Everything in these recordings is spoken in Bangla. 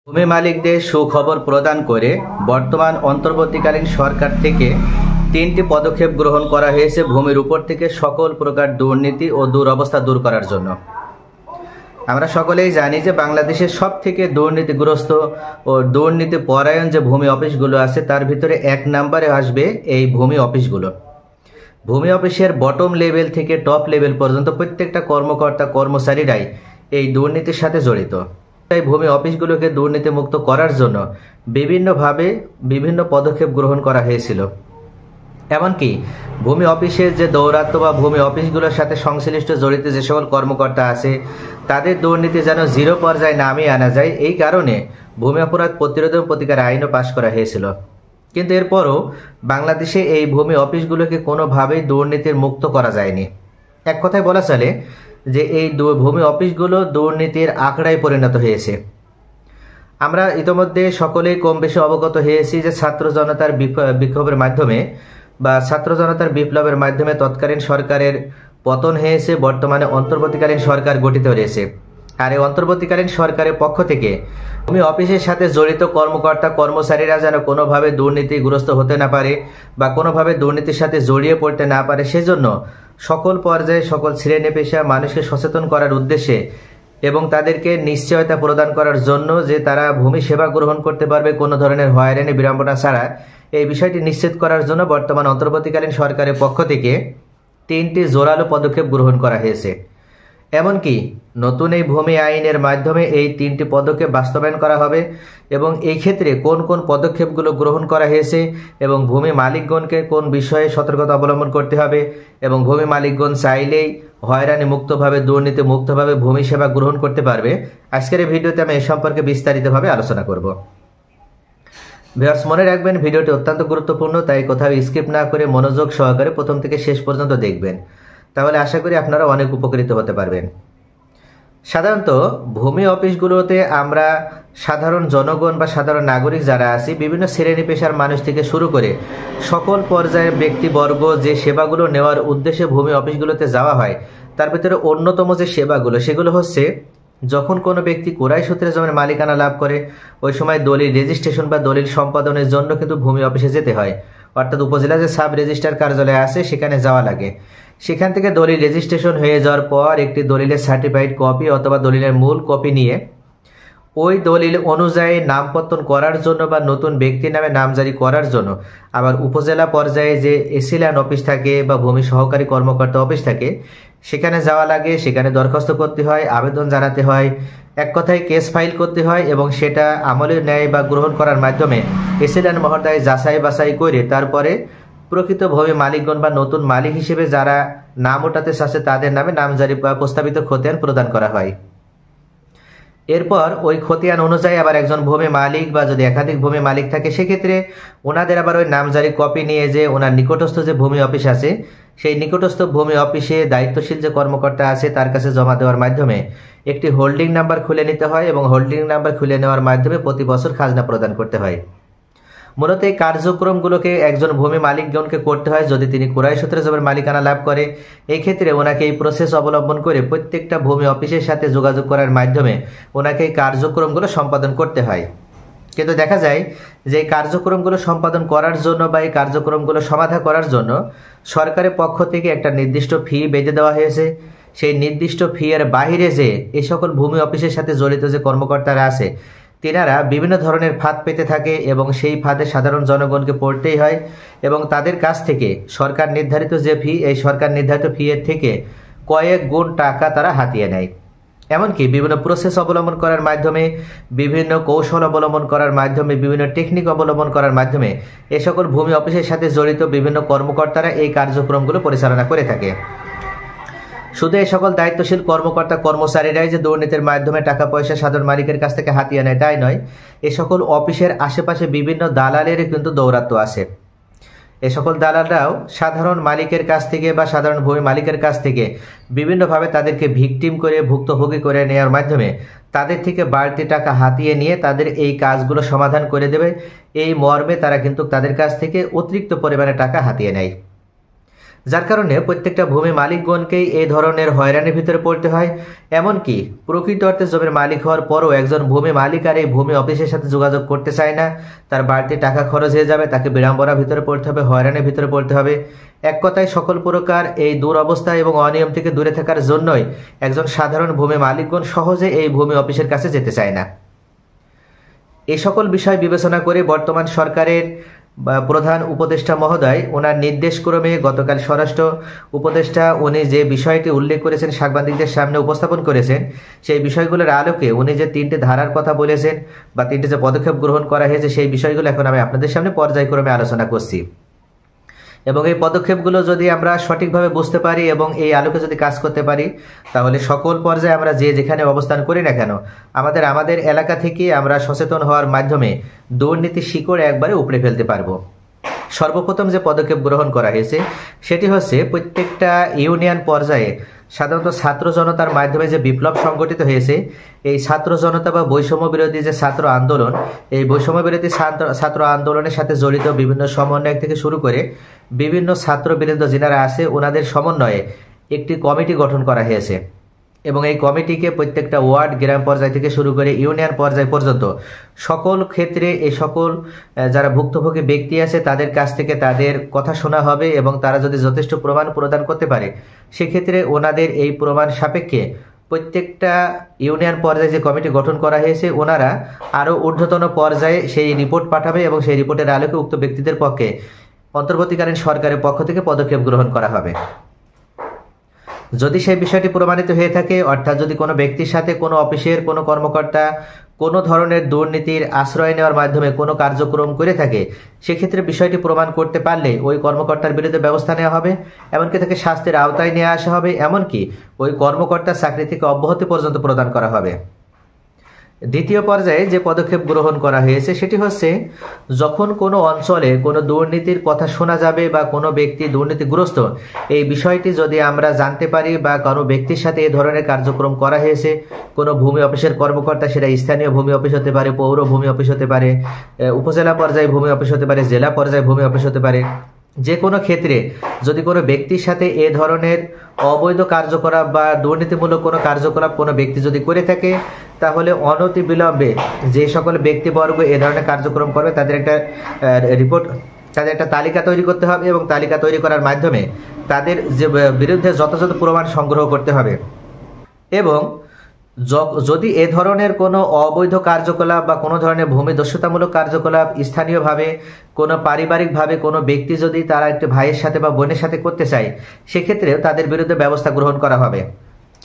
ভূমি মালিকদের সুখবর প্রদান করে বর্তমান অন্তর্বর্তীকালীন সরকার থেকে ৩টি পদক্ষেপ গ্রহণ করা হয়েছে ভূমির উপর থেকে সকল প্রকার দুর্নীতি ও দুরবস্থা দূর করার জন্য। আমরা সকলেই জানি যে বাংলাদেশের সবথেকে দুর্নীতিগ্রস্ত ও দুর্নীতি পরায়ণ যে ভূমি অফিসগুলো আছে তার ভিতরে ১ নম্বরে আসবে এই ভূমি অফিসগুলো। ভূমি অফিসের বটম লেভেল থেকে টপ লেভেল পর্যন্ত প্রত্যেকটা কর্মকর্তা কর্মচারীরাই এই দুর্নীতির সাথে জড়িত। তাই ভূমি অফিসগুলোকে দুর্নীতিমুক্ত করার জন্য বিভিন্নভাবে বিভিন্ন পদক্ষেপ গ্রহণ করা হয়েছিল। এমনকি ভূমি অফিসের যে দৌরাত্ম্য বা ভূমি অফিসগুলোর সাথে সংশ্লিষ্ট জড়িত যে সকল কর্মকর্তা আছে তাদের দুর্নীতি যেন জিরো পর্যায়ে নামিয়ে আনা যায়, এই কারণে ভূমি অপরাধ প্রতিরোধ ও প্রতিকার আইনও পাশ করা হয়েছিল। কিন্তু এরপরও বাংলাদেশে এই ভূমি অফিসগুলোকে কোনোভাবেই দুর্নীতির মুক্ত করা যায়নি। এক কথায় বলা চলে যে এই ভূমি অফিসগুলো দুর্নীতির আখড়ায় পরিণত হয়েছে। আমরা ইতোমধ্যে সকলেই কম বেশি অবগত হয়েছি যে ছাত্র জনতার বিক্ষোভের মাধ্যমে বা ছাত্র জনতার বিপ্লবের মাধ্যমে তৎকালীন সরকারের পতন হয়েছে, বর্তমানে অন্তর্বর্তীকালীন সরকার গঠিত হয়েছে। আর এই অন্তর্বর্তীকালীন সরকারের পক্ষ থেকে ভূমি অফিসের সাথে জড়িত কর্মকর্তা কর্মচারীরা যেন কোনোভাবে দুর্নীতিগ্রস্ত হতে না পারে বা কোনোভাবে দুর্নীতির সাথে জড়িয়ে পড়তে না পারে, সেজন্য সকল পর্যায়ে সকল শ্রেণী পেশা মানুষকে সচেতন করার উদ্দেশ্যে এবং তাদেরকে নিশ্চয়তা প্রদান করার জন্য যে তারা ভূমি সেবা গ্রহণ করতে পারবে কোনো ধরনের হয়রানি বিড়ম্বনা ছাড়া, এই বিষয়টি নিশ্চিত করার জন্য বর্তমান অন্তর্বর্তীকালীন সরকারের পক্ষ থেকে 3টি জোরালো পদক্ষেপ গ্রহণ করা হয়েছে। এমনকি নতুন এই ভূমি আইনের মাধ্যমে এই 3টি পদক্ষেপ বাস্তবায়ন করা হবে এবং এই ক্ষেত্রে কোন কোন পদক্ষেপগুলো গ্রহণ করা হয়েছে এবং ভূমি মালিকগণকে কোন বিষয়ে সতর্কতা অবলম্বন করতে হবে এবং ভূমি মালিকগণ চাইলেই হয়রানি মুক্তভাবে দুর্নীতি মুক্তভাবে ভূমি সেবা গ্রহণ করতে পারবে, আজকের এই ভিডিওতে আমি এ সম্পর্কে বিস্তারিতভাবে আলোচনা করব। ভিউয়ার্স, মনে রাখবেন ভিডিওটি অত্যন্ত গুরুত্বপূর্ণ, তাই কোথাও স্কিপ না করে মনোযোগ সহকারে প্রথম থেকে শেষ পর্যন্ত দেখবেন, তাহলে আশা করি আপনারা অনেক উপকৃত হতে পারবেন। সাধারণত ভূমি অফিসগুলোতে আমরা সাধারণ জনগণ বা সাধারণ নাগরিক যারা আছি, বিভিন্ন শ্রেণী পেশার মানুষ থেকে শুরু করে সকল পর্যায়ের ব্যক্তিবর্গ যে সেবাগুলো নেওয়ার উদ্দেশ্যে ভূমি অফিসগুলোতে যাওয়া হয়, তার ভিতরে অন্যতম যে সেবাগুলো সেগুলো হচ্ছে যখন কোনো ব্যক্তি ক্রয় সূত্রে জমির মালিকানা লাভ করে ওই সময় দলিল রেজিস্ট্রেশন বা দলিল সম্পাদনের জন্য কিন্তু ভূমি অফিসে যেতে হয়। অর্থাৎ উপজেলা যে সাব রেজিস্ট্রার কার্যালয় আছে সেখানে যাওয়া লাগে। সেখান থেকে দলিল রেজিস্ট্রেশন হয়ে যাওয়ার পর একটি দলিলের সার্টিফাইড কপি অথবা দলিলের মূল কপি নিয়ে ওই দলিল অনুযায়ী নামপত্তন করার জন্য বা নতুন ব্যক্তির নামে নামজারি করার জন্য আবার উপজেলা পর্যায়ে যে এসিল্যান্ড অফিস থাকে বা ভূমি সহকারী কর্মকর্তা অফিস থাকে সেখানে যাওয়া লাগে, সেখানে দরখাস্ত করতে হয়, আবেদন জানাতে হয়, এক কথায় কেস ফাইল করতে হয় এবং সেটা আমলে নেয় বা গ্রহণ করার মাধ্যমে এসিল্যান্ড মহোদয় যাচাই বাছাই করে তারপরে প্রকৃত ভূমি মালিকগণ বা নতুন মালিক হিসেবে যারা নাম ওঠাতে চাচ্ছে তাদের নামে নামজারি বা প্রস্তাবিত খতিয়ান প্রদান করা হয়। এরপর ওই খতিয়ান অনুযায়ী আবার একজন ভূমি মালিক বা যদি একাধিক ভূমি মালিক থাকে সেক্ষেত্রে ওনাদের আবার ওই নামজারি কপি নিয়ে যে ওনার নিকটস্থ যে ভূমি অফিস আছে সেই নিকটস্থ ভূমি অফিসে দায়িত্বশীল যে কর্মকর্তা আছে তার কাছে জমা দেওয়ার মাধ্যমে একটি হোল্ডিং নাম্বার খুলে নিতে হয় এবং হোল্ডিং নাম্বার খুলে নেওয়ার মাধ্যমে প্রতি বছর খাজনা প্রদান করতে হয়। মূলত এই কার্যক্রমগুলোকে একজন ভূমি মালিকগণকে করতে হয় যদি তিনি ক্রয় সূত্রে জমির মালিকানা লাভ করে। এই ক্ষেত্রে ওনাকে এই প্রসেস অবলম্বন করে প্রত্যেকটা ভূমি অফিসের সাথে যোগাযোগ করার মাধ্যমে ওনাকে এই কার্যক্রমগুলো সম্পাদন করতে হয়। কিন্তু দেখা যায় যে এই কার্যক্রমগুলো সম্পাদন করার জন্য বা এই কার্যক্রমগুলো সমাধা করার জন্য সরকারের পক্ষ থেকে একটা নির্দিষ্ট ফি বেঁধে দেওয়া হয়েছে। সেই নির্দিষ্ট ফি এর বাহিরে যে এই সকল ভূমি অফিসের সাথে জড়িত যে কর্মকর্তারা আছে তিনারা বিভিন্ন ধরনের ফাঁদ পেতে থাকে এবং সেই ফাঁদে সাধারণ জনগণকে পড়তেই হয় এবং তাদের কাছ থেকে সরকার নির্ধারিত যে ফি, এই সরকার নির্ধারিত ফি এর থেকে কয়েক গুণ টাকা তারা হাতিয়ে নেয়। এমনকি বিভিন্ন প্রসেস অবলম্বন করার মাধ্যমে, বিভিন্ন কৌশল অবলম্বন করার মাধ্যমে, বিভিন্ন টেকনিক অবলম্বন করার মাধ্যমে এ সকল ভূমি অফিসের সাথে জড়িত বিভিন্ন কর্মকর্তারা এই কার্যক্রমগুলো পরিচালনা করে থাকে। শুধু এই সকল দায়িত্বশীল কর্মকর্তা কর্মচারীরাই যে দুর্নীতির মাধ্যমে টাকা পয়সা সাধারণ মালিকের কাছ থেকে হাতিয়ে নেয় তাই নয়, এ সকল অফিসের আশেপাশে বিভিন্ন দালালের কিন্তু দৌরাত্ম্য আছে। এ সকল দালালরাও সাধারণ মালিকের কাছ থেকে বা সাধারণ ভূমি মালিকের কাছ থেকে বিভিন্নভাবে তাদেরকে ভিকটিম করে ভুক্তভোগী করে নেওয়ার মাধ্যমে তাদের থেকে বাড়তি টাকা হাতিয়ে নিয়ে তাদের এই কাজগুলো সমাধান করে দেবে, এই মর্মে তারা কিন্তু তাদের কাছ থেকে অতিরিক্ত পরিমাণে টাকা হাতিয়ে নেয়। যার কারণে প্রত্যেকটা ভূমি মালিকগণকেই এই ধরনের হয়রানির ভিতরে পড়তে হয়। এমনকি প্রকৃত অর্থে জমির মালিক হওয়ার পরও একজন ভূমি মালিক আর এই ভূমি অফিসের সাথে যোগাযোগ করতে চায় না, তার বাড়তি টাকা খরচ হয়ে যাবে, তাকে বিড়ম্বনার ভিতরে পড়তে হবে, হয়রানির ভিতরে পড়তে হবে। এক কথায় সকল প্রকার এই দুরবস্থা এবং অনিয়ম থেকে দূরে থাকার জন্যই একজন সাধারণ ভূমি মালিকগণ সহজে এই ভূমি অফিসের কাছে যেতে চায় না। এই সকল বিষয় বিবেচনা করে বর্তমান সরকারের প্রধান উপদেষ্টা মহোদয় ওনার নির্দেশক্রমে গতকাল স্বরাষ্ট্র উপদেষ্টা উনি যে বিষয়টি উল্লেখ করেছেন, সাংবাদিকদের সামনে উপস্থাপন করেছেন, সেই বিষয়গুলোর আলোকে উনি যে 3টি ধারার কথা বলেছেন বা 3টি যে পদক্ষেপ গ্রহণ করা হয়েছে সেই বিষয়গুলো এখন আমি আপনাদের সামনে পর্যায়ক্রমে আলোচনা করছি। এবং এই পদক্ষেপগুলো যদি আমরা সঠিকভাবে বুঝতে পারি এবং এই আলোকে যদি কাজ করতে পারি, তাহলে সকল পর্যায়ে আমরা যে যেখানে অবস্থান করি না কেন আমাদের এলাকা থেকে আমরা সচেতন হওয়ার মাধ্যমে দুর্নীতির শিকড় একবারে উপড়ে ফেলতে পারবো। সর্বপ্রথম যে পদক্ষেপ গ্রহণ করা হয়েছে সেটি হচ্ছে প্রত্যেকটা ইউনিয়ন পর্যায়ে সাধারণত ছাত্র জনতার মাধ্যমে যে বিপ্লব সংগঠিত হয়েছে, এই ছাত্র জনতা বা বৈষম্য বিরোধী যে ছাত্র আন্দোলন, এই বৈষম্য বিরোধী ছাত্র আন্দোলনের সাথে জড়িত বিভিন্ন সমন্বয় থেকে শুরু করে বিভিন্ন ছাত্রবৃন্দ যারা আছে ওনাদের সমন্বয়ে একটি কমিটি গঠন করা হয়েছে। এবং এই কমিটিকে প্রত্যেকটা ওয়ার্ড, গ্রাম পর্যায় থেকে শুরু করে ইউনিয়ন পর্যায় পর্যন্ত সকল ক্ষেত্রে এই সকল যারা ভুক্তভোগী ব্যক্তি আছে তাদের কাছ থেকে তাদের কথা শোনা হবে এবং তারা যদি যথেষ্ট প্রমাণ প্রদান করতে পারে সেক্ষেত্রে ওনাদের এই প্রমাণ সাপেক্ষে প্রত্যেকটা ইউনিয়ন পর্যায়ে যে কমিটি গঠন করা হয়েছে ওনারা আরও ঊর্ধ্বতন পর্যায়ে সেই রিপোর্ট পাঠাবে এবং সেই রিপোর্টের আলোকে উক্ত ব্যক্তিদের পক্ষে অন্তর্বর্তীকালীন সরকারের পক্ষ থেকে পদক্ষেপ গ্রহণ করা হবে। যদি সেই বিষয়টি প্রমাণিত হয়ে থাকে, অর্থাৎ যদি কোনো ব্যক্তির সাথে কোনো অফিসের কোনো কর্মকর্তা কোনো ধরনের দুর্নীতির আশ্রয় নেওয়ার মাধ্যমে কোনো কার্যক্রম করে থাকে, সেক্ষেত্রে বিষয়টি প্রমাণ করতে পারলে ওই কর্মকর্তার বিরুদ্ধে ব্যবস্থা নেওয়া হবে, এমনকি তাকে শাস্তির আওতায় নিয়ে আসা হবে, এমনকি ওই কর্মকর্তার চাকরি থেকে অব্যাহতি পর্যন্ত প্রদান করা হবে। দ্বিতীয় পর্যায়ে যে পদক্ষেপ গ্রহণ করা হয়েছে সেটি হচ্ছে যখন কোনো অঞ্চলে কোনো দুর্নীতির কথা শোনা যাবে বা কোনো ব্যক্তি দুর্নীতিগ্রস্ত, এই বিষয়টি যদি আমরা জানতে পারি বা কোনো ব্যক্তির সাথে এই ধরনের কার্যক্রম করা হয়েছে, কোনো ভূমি অফিসের কর্মকর্তা, সেটা স্থানীয় ভূমি অফিস হতে পারে, পৌর ভূমি অফিস হতে পারে, উপজেলা পর্যায়ে ভূমি অফিস হতে পারে, জেলা পর্যায়ে ভূমি অফিস হতে পারে, যে কোনো ক্ষেত্রে যদি কোনো ব্যক্তির সাথে এ ধরনের অবৈধ কার্যকলাপ বা দুর্নীতিমূলক কোনো কার্যকলাপ কোনো ব্যক্তি যদি করে থাকে, তাহলে অনতি বিলম্বে যে সকল ব্যক্তিবর্গ এ ধরনের কার্যক্রম করবে তাদের একটা রিপোর্ট, তাদের একটা তালিকা তৈরি করতে হবে এবং তালিকা তৈরি করার মাধ্যমে তাদের যে বিরুদ্ধে যথাযথ প্রমাণ সংগ্রহ করতে হবে। এবং যদি এ ধরনের কোনো অবৈধ কার্যকলাপ বা কোনো ধরনের ভূমিদস্যুতামূলক কার্যকলাপ স্থানীয়ভাবে কোনো পারিবারিকভাবে কোনো ব্যক্তি যদি তারা একটি ভাইয়ের সাথে বা বোনের সাথে করতে চায়, সেক্ষেত্রেও তাদের বিরুদ্ধে ব্যবস্থা গ্রহণ করা হবে।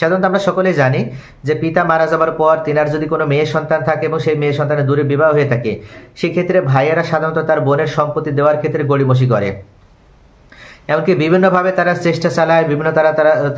সাধারণত আমরা সকলেই জানি যে পিতা মারা যাবার পর তিনার যদি কোনো মেয়ে সন্তান থাকে এবং সেই মেয়ে সন্তানের দূরে বিবাহ হয়ে থাকে, সেক্ষেত্রে ভাইয়েরা সাধারণত তার বোনের সম্পত্তি দেওয়ার ক্ষেত্রে গড়িমসি করে, এমনকি বিভিন্নভাবে তারা চেষ্টা চালায়, বিভিন্ন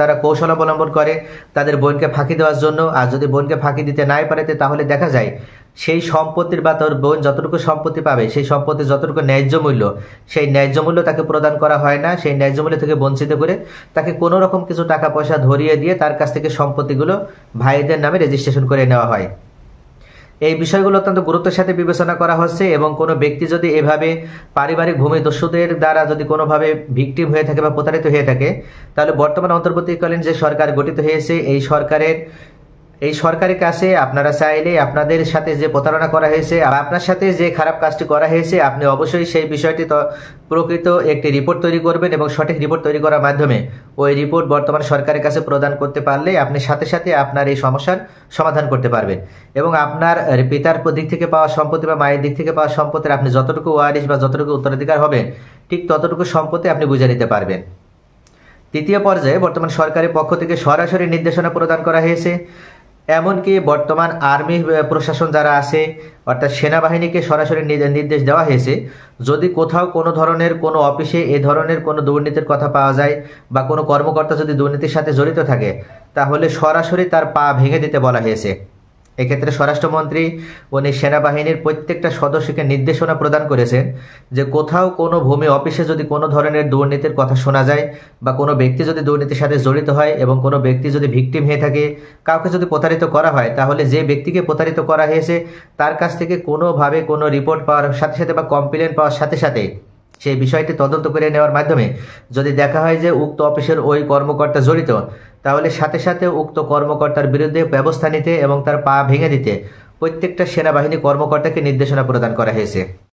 তারা কৌশল অবলম্বন করে তাদের বোনকে ফাঁকি দেওয়ার জন্য। আর যদি বোনকে ফাঁকি দিতে নাই পারে তাহলে দেখা যায় সেই সম্পত্তির বা তোর বোন যতটুকু সম্পত্তি পাবে সেই সম্পত্তির যতটুকু ন্যায্য মূল্য, সেই ন্যায্য মূল্য তাকে প্রদান করা হয় না। সেই ন্যায্য মূল্য থেকে বঞ্চিত করে তাকে কোনো রকম কিছু টাকা পয়সা ধরিয়ে দিয়ে তার কাছ থেকে সম্পত্তিগুলো ভাইদের নামে রেজিস্ট্রেশন করে নেওয়া হয়। এই বিষয়গুলো অত্যন্ত গুরুত্বের সাথে বিবেচনা করা হচ্ছে এবং কোনো ব্যক্তি যদি এভাবে পারিবারিক ভূমিদস্যুদের দ্বারা যদি কোনোভাবে ভিকটিম হয়ে থাকে বা প্রতারিত হয়ে থাকে, তাহলে বর্তমান অন্তর্বর্তীকালীন যে সরকার গঠিত হয়েছে এই সরকারের কাছে আপনারা চাইলে আপনাদের সাথে যে প্রতারণা করা হয়েছে, আপনার সাথে যে খারাপ কাজটি করা হয়েছে, আপনি অবশ্যই সেই বিষয়টি প্রকৃত একটি রিপোর্ট তৈরি করবেন এবং সঠিক রিপোর্ট তৈরি করার মাধ্যমে ওই রিপোর্ট বর্তমান সরকারের কাছে প্রদান করতে পারলে আপনি সাথে সাথে আপনার এই সমস্যার সমাধান করতে পারবেন এবং আপনার পিতার দিক থেকে পাওয়া সম্পত্তি বা মায়ের দিক থেকে পাওয়া সম্পত্তির আপনি যতটুকু ওয়ারিশ বা যতটুকু উত্তরাধিকার হবেন ঠিক ততটুকু সম্পত্তি আপনি বুঝে নিতে পারবেন। তৃতীয় পর্যায়ে বর্তমান সরকারের পক্ষ থেকে সরাসরি নির্দেশনা প্রদান করা হয়েছে, এমনকি বর্তমান আর্মি প্রশাসন যারা আছে অর্থাৎ সেনাবাহিনীকে সরাসরি নির্দেশ দেওয়া হয়েছে, যদি কোথাও কোনো ধরনের কোনো অফিসে এ ধরনের কোনো দুর্নীতির কথা পাওয়া যায় বা কোনো কর্মকর্তা যদি দুর্নীতির সাথে জড়িত থাকে, তাহলে সরাসরি তার পা ভেঙে দিতে বলা হয়েছে। এক্ষেত্রে স্বরাষ্ট্রমন্ত্রী উনি সেনাবাহিনীর প্রত্যেকটা সদস্যকে নির্দেশনা প্রদান করেছেন যে কোথাও কোনো ভূমি অফিসে যদি কোনো ধরনের দুর্নীতির কথা শোনা যায় বা কোনো ব্যক্তি যদি দুর্নীতির সাথে জড়িত হয় এবং কোনো ব্যক্তি যদি ভিকটিম হয়ে থাকে, কাউকে যদি প্রতারিত করা হয়, তাহলে যে ব্যক্তিকে প্রতারিত করা হয়েছে তার কাছ থেকে কোনোভাবে কোনো রিপোর্ট পাওয়ার সাথে সাথে বা কমপ্লেন পাওয়ার সাথে সাথে সেই বিষয়টি তদন্ত করে নেওয়ার মাধ্যমে যদি দেখা হয় যে উক্ত অফিসের ওই কর্মকর্তা জড়িত, তাহলে সাথে সাথে উক্ত কর্মকর্তার বিরুদ্ধে ব্যবস্থা নিতে এবং তার পা ভেঙে দিতে প্রত্যেকটা সেনাবাহিনী কর্মকর্তাকে নির্দেশনা প্রদান করা হয়েছে।